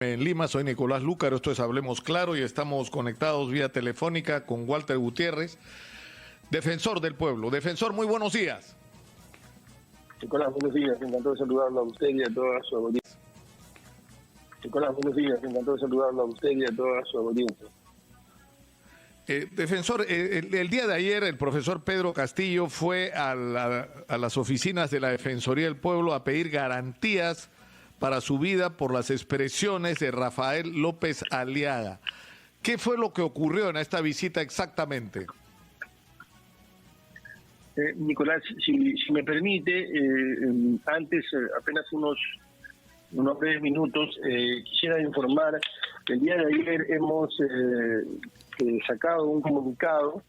En Lima, soy Nicolás Lúcaro, esto es Hablemos Claro y estamos conectados vía telefónica con Walter Gutiérrez, defensor del pueblo. Defensor, muy buenos días. Nicolás, buenos días, encantado de saludarlo a usted y a toda su audiencia. Nicolás, buenos días, encantado de saludarlo a usted y a toda su audiencia. Defensor, el día de ayer el profesor Pedro Castillo fue a las oficinas de la Defensoría del Pueblo a pedir garantías para su vida por las expresiones de Rafael López Aliaga. ¿Qué fue lo que ocurrió en esta visita exactamente? Nicolás, si me permite, antes, apenas unos breves minutos, quisiera informar que el día de ayer hemos sacado un comunicado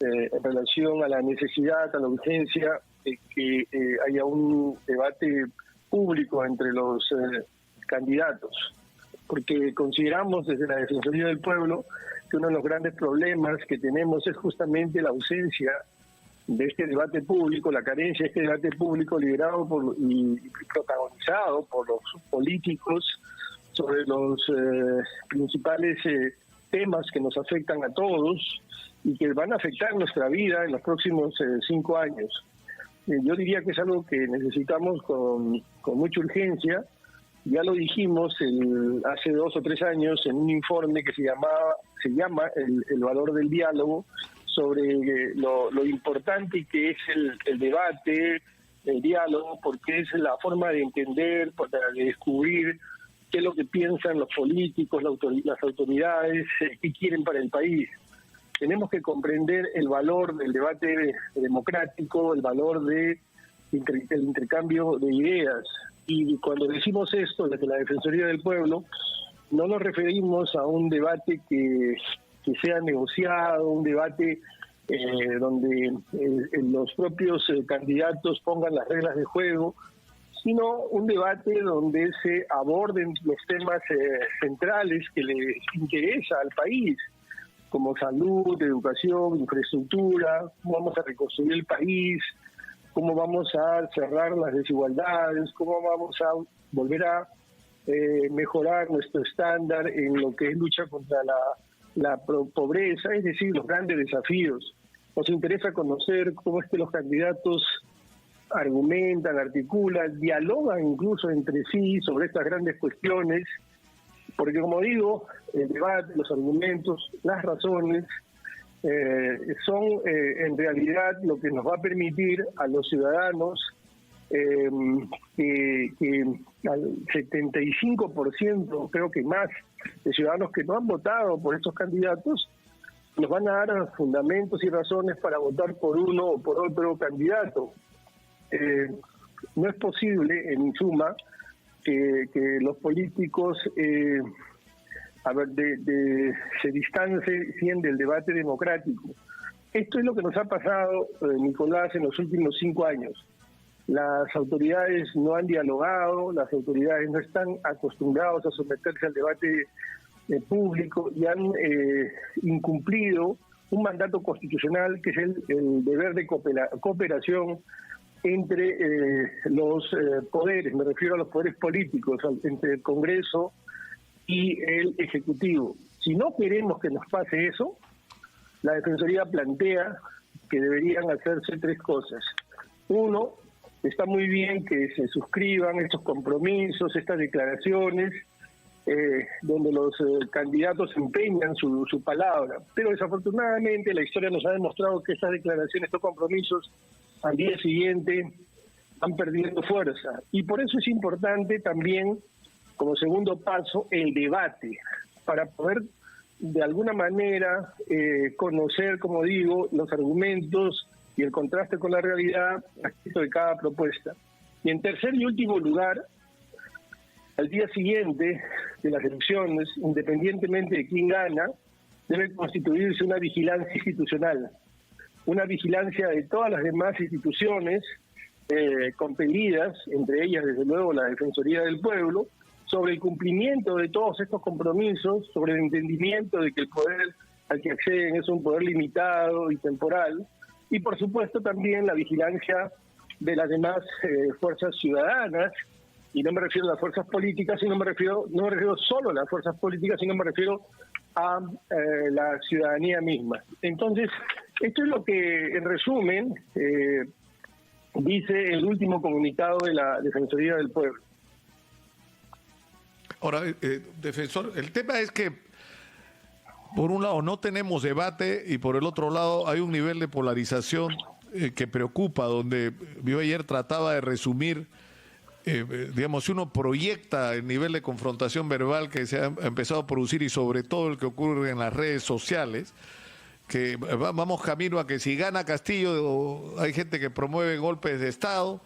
en relación a la necesidad, a la urgencia de que haya un debate público entre los candidatos, porque consideramos desde la Defensoría del Pueblo que uno de los grandes problemas que tenemos es justamente la ausencia de este debate público, la carencia de este debate público liderado y protagonizado por los políticos sobre los principales temas que nos afectan a todos y que van a afectar nuestra vida en los próximos 5 años. Yo diría que es algo que necesitamos con mucha urgencia. Ya lo dijimos hace 2 o 3 años en un informe que se llama el valor del diálogo, sobre lo importante que es el debate, el diálogo, porque es la forma de entender, de descubrir qué es lo que piensan los políticos, las autoridades, qué quieren para el país. Tenemos que comprender el valor del debate democrático, el valor del intercambio de ideas. Y cuando decimos esto desde la Defensoría del Pueblo, no nos referimos a un debate que sea negociado, un debate donde los propios candidatos pongan las reglas de juego, sino un debate donde se aborden los temas centrales que les interesa al país, como salud, educación, infraestructura, cómo vamos a reconstruir el país, cómo vamos a cerrar las desigualdades, cómo vamos a volver a mejorar nuestro estándar en lo que es lucha contra la pobreza, es decir, los grandes desafíos. Nos interesa conocer cómo es que los candidatos argumentan, articulan, dialogan incluso entre sí sobre estas grandes cuestiones, porque como digo, el debate, los argumentos, las razones son en realidad lo que nos va a permitir a los ciudadanos que al 75%, creo que más, de ciudadanos que no han votado por estos candidatos, nos van a dar fundamentos y razones para votar por uno o por otro candidato. No es posible, en suma, que los políticos se distancien del debate democrático. Esto es lo que nos ha pasado, Nicolás, en los últimos 5 años. Las autoridades no han dialogado, las autoridades no están acostumbrados a someterse al debate público y han incumplido un mandato constitucional que es el deber de cooperación entre los poderes, me refiero a los poderes políticos, entre el Congreso y el Ejecutivo. Si no queremos que nos pase eso, la Defensoría plantea que deberían hacerse 3 cosas. 1, está muy bien que se suscriban estos compromisos, estas declaraciones, donde los candidatos empeñan su palabra, pero desafortunadamente la historia nos ha demostrado que estas declaraciones, estos compromisos, al día siguiente van perdiendo fuerza, y por eso es importante también, como segundo paso, el debate, para poder de alguna manera conocer, como digo, los argumentos y el contraste con la realidad respecto de cada propuesta. Y en tercer y último lugar, al día siguiente de las elecciones, independientemente de quién gana, debe constituirse una vigilancia institucional, una vigilancia de todas las demás instituciones compelidas, entre ellas desde luego la Defensoría del Pueblo, sobre el cumplimiento de todos estos compromisos, sobre el entendimiento de que el poder al que acceden es un poder limitado y temporal, y por supuesto también la vigilancia de las demás fuerzas ciudadanas y no me refiero a las fuerzas políticas, no me refiero solo a las fuerzas políticas, sino me refiero a la ciudadanía misma. Entonces, esto es lo que, en resumen, dice el último comunicado de la Defensoría del Pueblo. Ahora, defensor, el tema es que, por un lado, no tenemos debate y por el otro lado hay un nivel de polarización que preocupa, donde yo ayer trataba de resumir, digamos, si uno proyecta el nivel de confrontación verbal que se ha empezado a producir y sobre todo el que ocurre en las redes sociales, que vamos camino a que si gana Castillo hay gente que promueve golpes de Estado,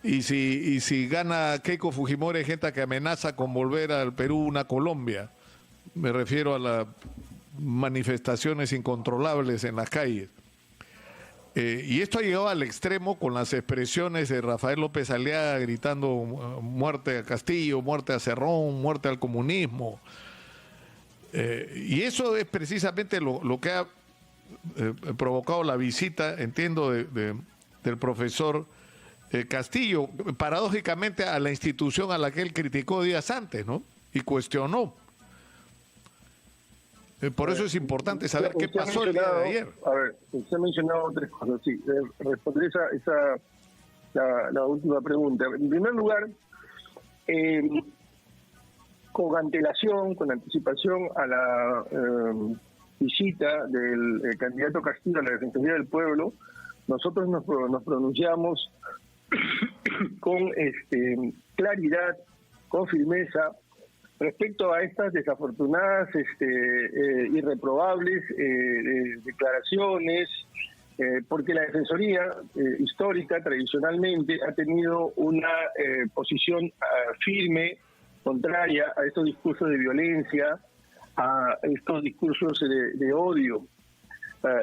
y si gana Keiko Fujimori hay gente que amenaza con volver al Perú una Colombia. Me refiero a las manifestaciones incontrolables en las calles. Y esto ha llegado al extremo con las expresiones de Rafael López Aliaga gritando muerte a Castillo, muerte a Cerrón, muerte al comunismo. Y eso es precisamente lo que ha provocado la visita, entiendo, del profesor Castillo, paradójicamente a la institución a la que él criticó días antes, ¿no? Y cuestionó. Por eso es importante saber qué pasó el día de ayer. A ver, usted ha mencionado tres cosas, sí. Responder la última pregunta. En primer lugar, con antelación, con anticipación a la visita del candidato Castillo a la Defensoría del Pueblo, nosotros nos pronunciamos con claridad, con firmeza, respecto a estas desafortunadas, irreprobables declaraciones, porque la Defensoría histórica, tradicionalmente, ha tenido una posición firme, contraria a estos discursos de violencia, a estos discursos de odio.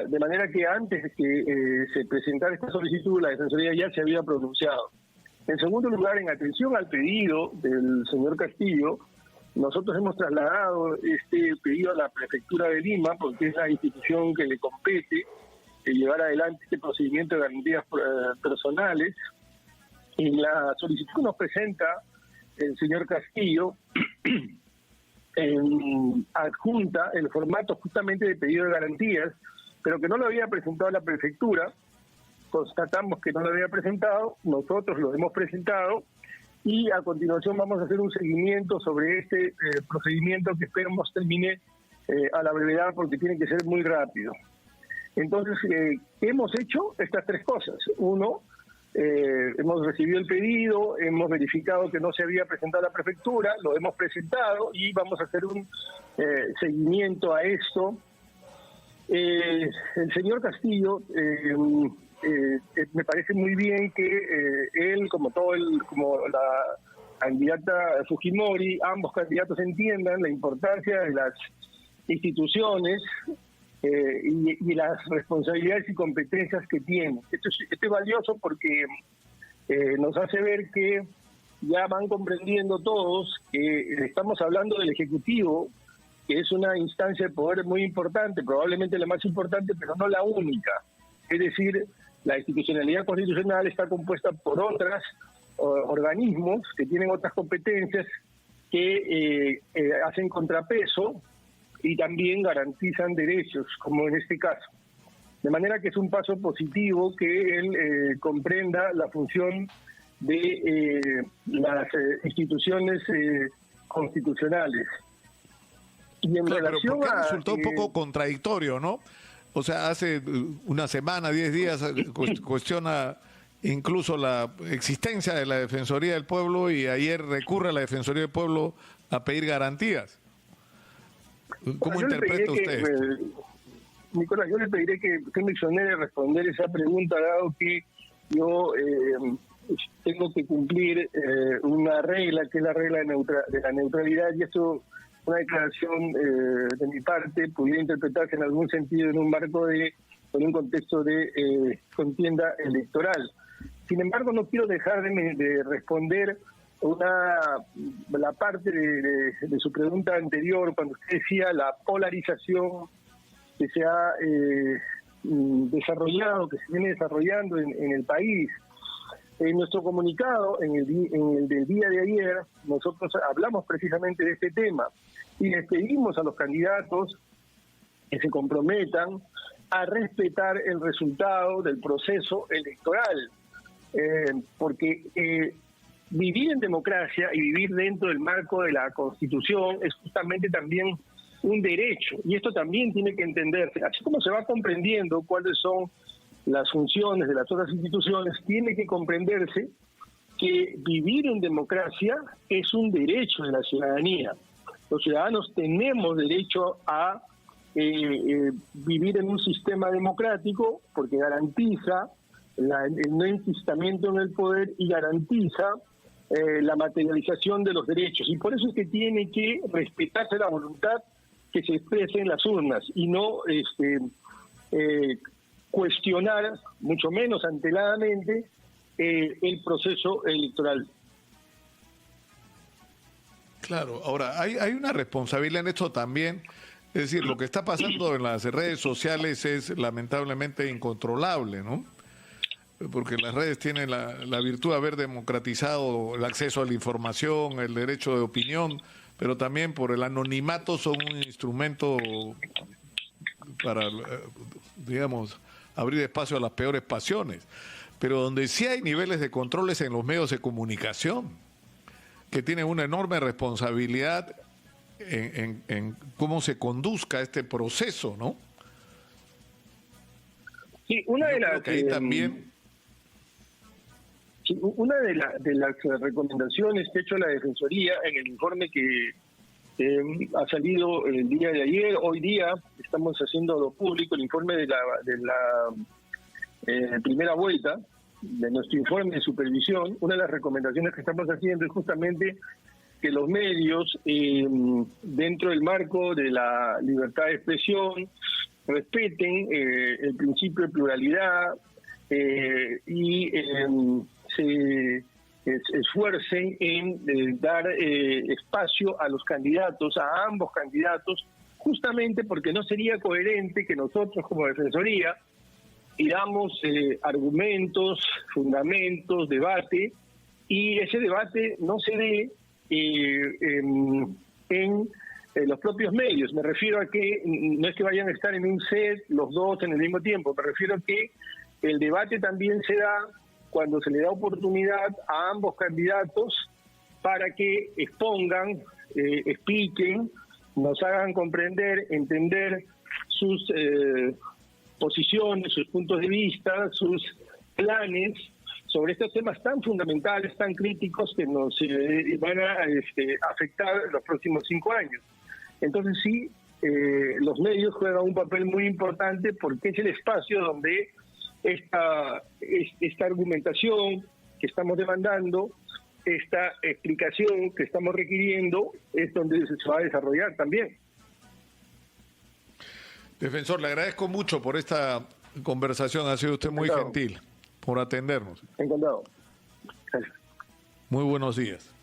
De manera que antes de que se presentara esta solicitud, la Defensoría ya se había pronunciado. En segundo lugar, en atención al pedido del señor Castillo, nosotros hemos trasladado este pedido a la Prefectura de Lima, porque es la institución que le compete llevar adelante este procedimiento de garantías personales. En la solicitud que nos presenta el señor Castillo, adjunta el formato justamente de pedido de garantías, pero que no lo había presentado a la Prefectura. Constatamos que no lo había presentado, nosotros lo hemos presentado, y a continuación vamos a hacer un seguimiento sobre este procedimiento que esperamos termine a la brevedad, porque tiene que ser muy rápido. Entonces, hemos hecho estas tres cosas. Uno, hemos recibido el pedido, hemos verificado que no se había presentado a la Prefectura, lo hemos presentado y vamos a hacer un seguimiento a esto. El señor Castillo, me parece muy bien que él, como la candidata Fujimori, ambos candidatos entiendan la importancia de las instituciones y las responsabilidades y competencias que tienen. Esto es valioso porque nos hace ver que ya van comprendiendo todos que estamos hablando del Ejecutivo, que es una instancia de poder muy importante, probablemente la más importante, pero no la única. Es decir, la institucionalidad constitucional está compuesta por otros organismos que tienen otras competencias que hacen contrapeso y también garantizan derechos, como en este caso. De manera que es un paso positivo que él comprenda la función de las instituciones constitucionales. Y en relación pero a... resultó un poco contradictorio, ¿no? O sea, hace una semana, 10 días, cuestiona incluso la existencia de la Defensoría del Pueblo y ayer recurre a la Defensoría del Pueblo a pedir garantías. ¿Cómo interpreta usted esto? Nicolás, yo le pediré que usted me exonere responder esa pregunta, dado que yo tengo que cumplir una regla, que es la regla de la neutralidad, y esto, una declaración de mi parte, pudiera interpretarse en algún sentido en un marco en un contexto de contienda electoral. Sin embargo, no quiero dejar de responder la parte de su pregunta anterior, cuando usted decía la polarización que se ha desarrollado, que se viene desarrollando en el país. En nuestro comunicado, en el del día de ayer, nosotros hablamos precisamente de este tema y les pedimos a los candidatos que se comprometan a respetar el resultado del proceso electoral, porque vivir en democracia y vivir dentro del marco de la Constitución es justamente también un derecho, y esto también tiene que entenderse, así como se va comprendiendo cuáles son las funciones de las otras instituciones, tiene que comprenderse que vivir en democracia es un derecho de la ciudadanía. Los ciudadanos tenemos derecho a vivir en un sistema democrático porque garantiza el no enquistamiento en el poder y garantiza la materialización de los derechos. Y por eso es que tiene que respetarse la voluntad que se exprese en las urnas y no cuestionar, mucho menos anteladamente, el proceso electoral. Claro, ahora hay una responsabilidad en esto también, es decir, lo que está pasando en las redes sociales es lamentablemente incontrolable, ¿no? Porque las redes tienen la virtud de haber democratizado el acceso a la información, el derecho de opinión, pero también por el anonimato son un instrumento para, digamos, abrir espacio a las peores pasiones. Pero donde sí hay niveles de controles en los medios de comunicación, que tienen una enorme responsabilidad en cómo se conduzca este proceso, ¿no? Sí, una de las que ahí también... Sí, una de las recomendaciones que ha hecho la Defensoría en el informe que ha salido el día de ayer, hoy día estamos haciendo público el informe de la primera vuelta de nuestro informe de supervisión. Una de las recomendaciones que estamos haciendo es justamente que los medios, dentro del marco de la libertad de expresión, respeten el principio de pluralidad y se esfuercen en dar espacio a los candidatos, a ambos candidatos, justamente porque no sería coherente que nosotros como Defensoría tiramos argumentos, fundamentos, debate, y ese debate no se dé en los propios medios. Me refiero a que no es que vayan a estar en un set los dos en el mismo tiempo, me refiero a que el debate también se da cuando se le da oportunidad a ambos candidatos para que expongan, expliquen, nos hagan comprender, entender sus posiciones, sus puntos de vista, sus planes sobre estos temas tan fundamentales, tan críticos que nos van a afectar en los próximos 5 años. Entonces sí, los medios juegan un papel muy importante porque es el espacio donde esta argumentación que estamos demandando, esta explicación que estamos requiriendo, es donde se va a desarrollar también. Defensor, le agradezco mucho por esta conversación, ha sido usted muy gentil por atendernos. Encantado. Gracias. Muy buenos días.